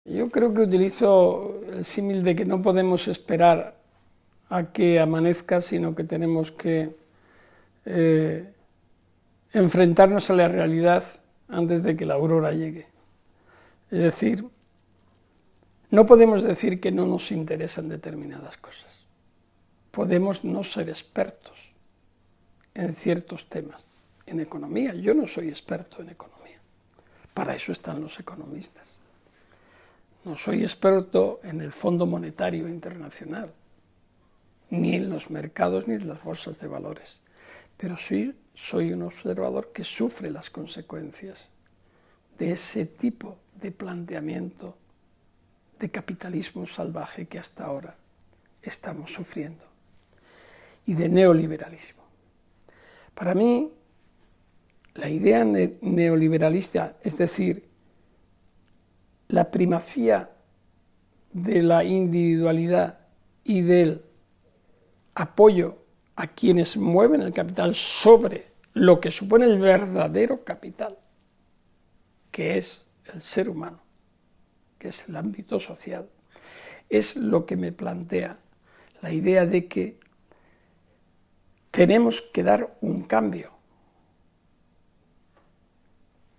Yo creo que utilizo el símil de que no podemos esperar a que amanezca, sino que tenemos que enfrentarnos a la realidad antes de que la aurora llegue. Es decir, no podemos decir que no nos interesan determinadas cosas. Podemos no ser expertos en ciertos temas. En economía, yo no soy experto en economía. Para eso están los economistas. No soy experto en el Fondo Monetario Internacional, ni en los mercados ni en las bolsas de valores, pero soy un observador que sufre las consecuencias de ese tipo de planteamiento de capitalismo salvaje que hasta ahora estamos sufriendo, y de neoliberalismo. Para mí, la idea neoliberalista, es decir, la primacía de la individualidad y del apoyo a quienes mueven el capital sobre lo que supone el verdadero capital, que es el ser humano, que es el ámbito social, es lo que me plantea la idea de que tenemos que dar un cambio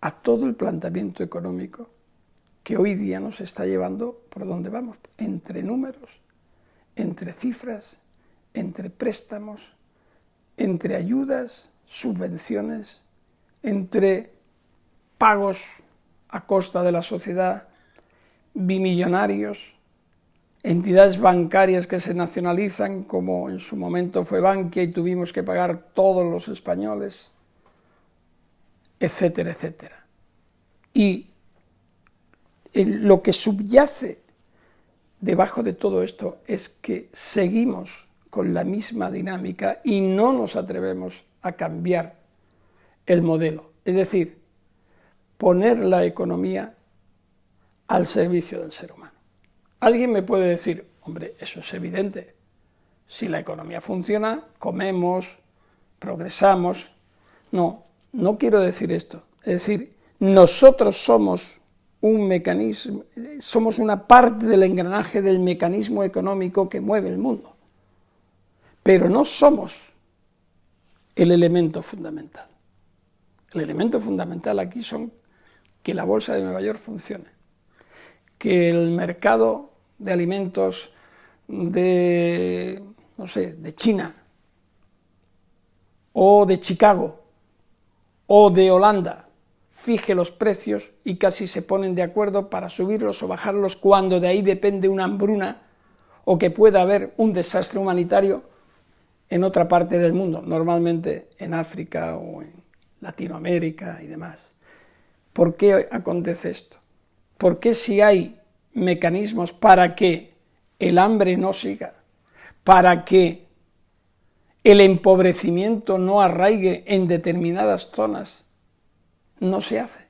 a todo el planteamiento económico que hoy día nos está llevando por donde vamos, entre números, entre cifras, entre préstamos, entre ayudas, subvenciones, entre pagos a costa de la sociedad, bimillonarios, entidades bancarias que se nacionalizan, como en su momento fue Bankia y tuvimos que pagar todos los españoles, etcétera, etcétera. Y lo que subyace debajo de todo esto es que seguimos con la misma dinámica y no nos atrevemos a cambiar el modelo, es decir, poner la economía al servicio del ser humano. Alguien me puede decir, hombre, eso es evidente, si la economía funciona, comemos, progresamos. No, no quiero decir esto, es decir, nosotros somos un mecanismo, somos una parte del engranaje del mecanismo económico que mueve el mundo, pero no somos el elemento fundamental. El elemento fundamental aquí son que la bolsa de Nueva York funcione, que el mercado de alimentos de, no sé, de China, o de Chicago, o de Holanda, fije los precios y casi se ponen de acuerdo para subirlos o bajarlos cuando de ahí depende una hambruna o que pueda haber un desastre humanitario en otra parte del mundo, normalmente en África o en Latinoamérica y demás. ¿Por qué acontece esto? ¿Por qué si hay mecanismos para que el hambre no siga, para que el empobrecimiento no arraigue en determinadas zonas, no se hace?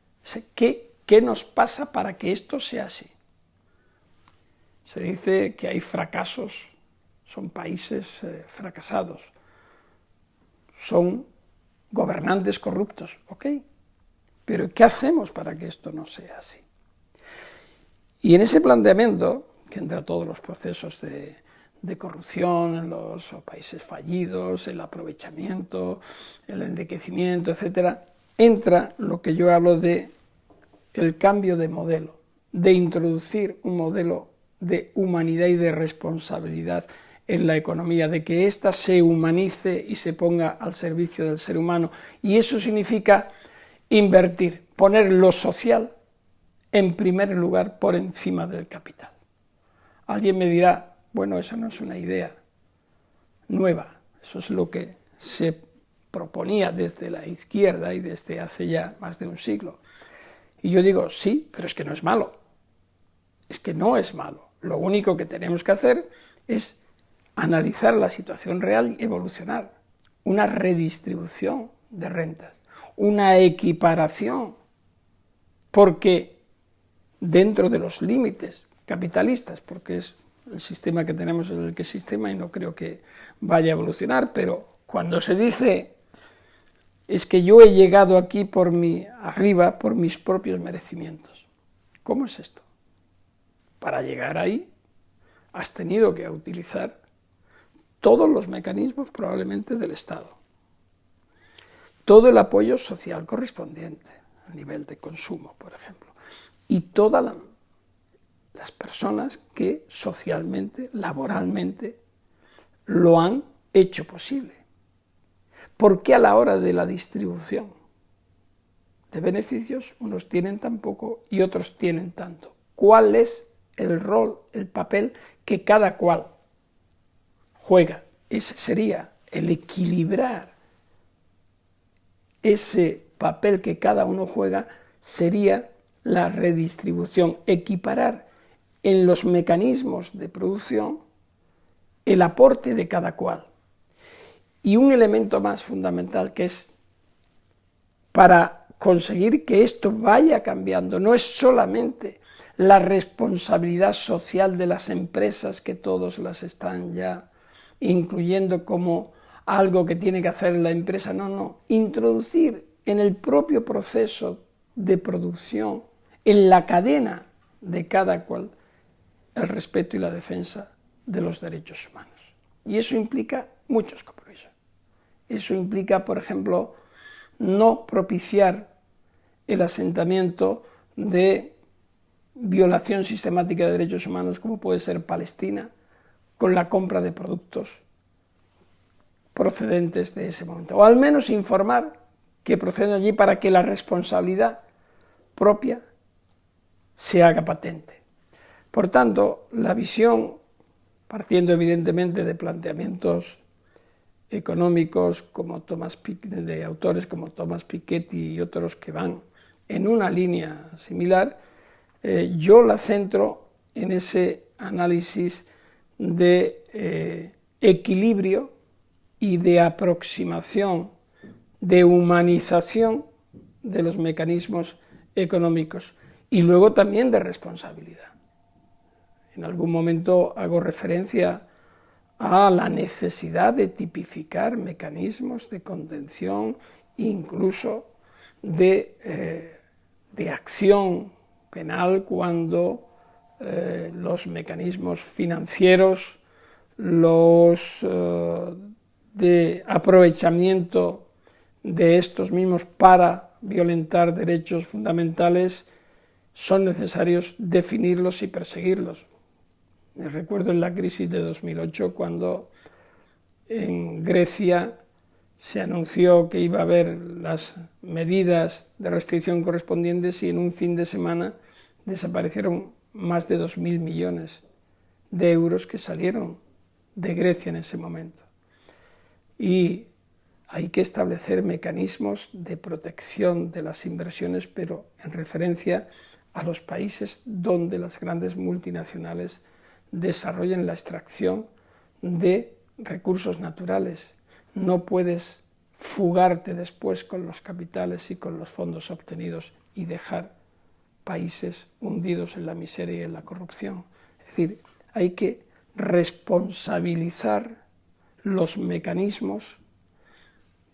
¿Qué nos pasa para que esto sea así? Se dice que hay fracasos, son países fracasados, son gobernantes corruptos, ¿ok? Pero ¿qué hacemos para que esto no sea así? Y en ese planteamiento, que entra todos los procesos de corrupción en los países fallidos, el aprovechamiento, el enriquecimiento, etcétera, entra lo que yo hablo de el cambio de modelo, de introducir un modelo de humanidad y de responsabilidad en la economía, de que ésta se humanice y se ponga al servicio del ser humano. Y eso significa invertir, poner lo social en primer lugar por encima del capital. Alguien me dirá, bueno, eso no es una idea nueva, eso es lo que se proponía desde la izquierda y desde hace ya más de un siglo. Y yo digo, sí, pero es que no es malo. Es que no es malo. Lo único que tenemos que hacer es analizar la situación real y evolucionar. Una redistribución de rentas, una equiparación, porque dentro de los límites capitalistas, porque es el sistema que tenemos el que sistema y no creo que vaya a evolucionar, pero cuando se dice es que yo he llegado aquí arriba por mis propios merecimientos. ¿Cómo es esto? para llegar ahí has tenido que utilizar todos los mecanismos probablemente del Estado, todo el apoyo social correspondiente a nivel de consumo, por ejemplo, y todas las personas que socialmente, laboralmente, lo han hecho posible. ¿Por qué a la hora de la distribución de beneficios unos tienen tan poco y otros tienen tanto? ¿Cuál es el rol, el papel que cada cual juega? Ese sería el equilibrar. Ese papel que cada uno juega sería la redistribución, equiparar en los mecanismos de producción el aporte de cada cual. Y un elemento más fundamental que es para conseguir que esto vaya cambiando, no es solamente la responsabilidad social de las empresas, que todos las están ya incluyendo como algo que tiene que hacer la empresa, no, introducir en el propio proceso de producción, en la cadena de cada cual, el respeto y la defensa de los derechos humanos. Y eso implica muchos compromisos. Eso implica, por ejemplo, no propiciar el asentamiento de violación sistemática de derechos humanos, como puede ser Palestina, con la compra de productos procedentes de ese momento. O al menos informar que proceden allí para que la responsabilidad propia se haga patente. Por tanto, la visión, partiendo evidentemente de planteamientos económicos de autores como Thomas Piketty y otros que van en una línea similar, yo la centro en ese análisis de equilibrio y de aproximación, de humanización de los mecanismos económicos y luego también de responsabilidad. En algún momento hago referencia a la necesidad de tipificar mecanismos de contención, incluso de acción penal cuando los mecanismos financieros, los de aprovechamiento de estos mismos para violentar derechos fundamentales, son necesarios definirlos y perseguirlos. Me recuerdo en la crisis de 2008 cuando en Grecia se anunció que iba a haber las medidas de restricción correspondientes y en un fin de semana desaparecieron más de 2.000 millones de euros que salieron de Grecia en ese momento. Y hay que establecer mecanismos de protección de las inversiones, pero en referencia a los países donde las grandes multinacionales desarrollen la extracción de recursos naturales. No puedes fugarte después con los capitales y con los fondos obtenidos y dejar países hundidos en la miseria y en la corrupción. Es decir, hay que responsabilizar los mecanismos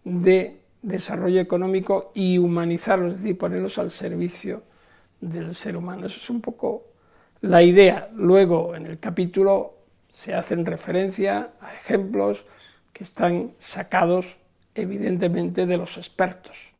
de desarrollo económico y humanizarlos, es decir, ponerlos al servicio del ser humano. Eso es un poco la idea. Luego, en el capítulo se hacen referencia a ejemplos que están sacados evidentemente de los expertos.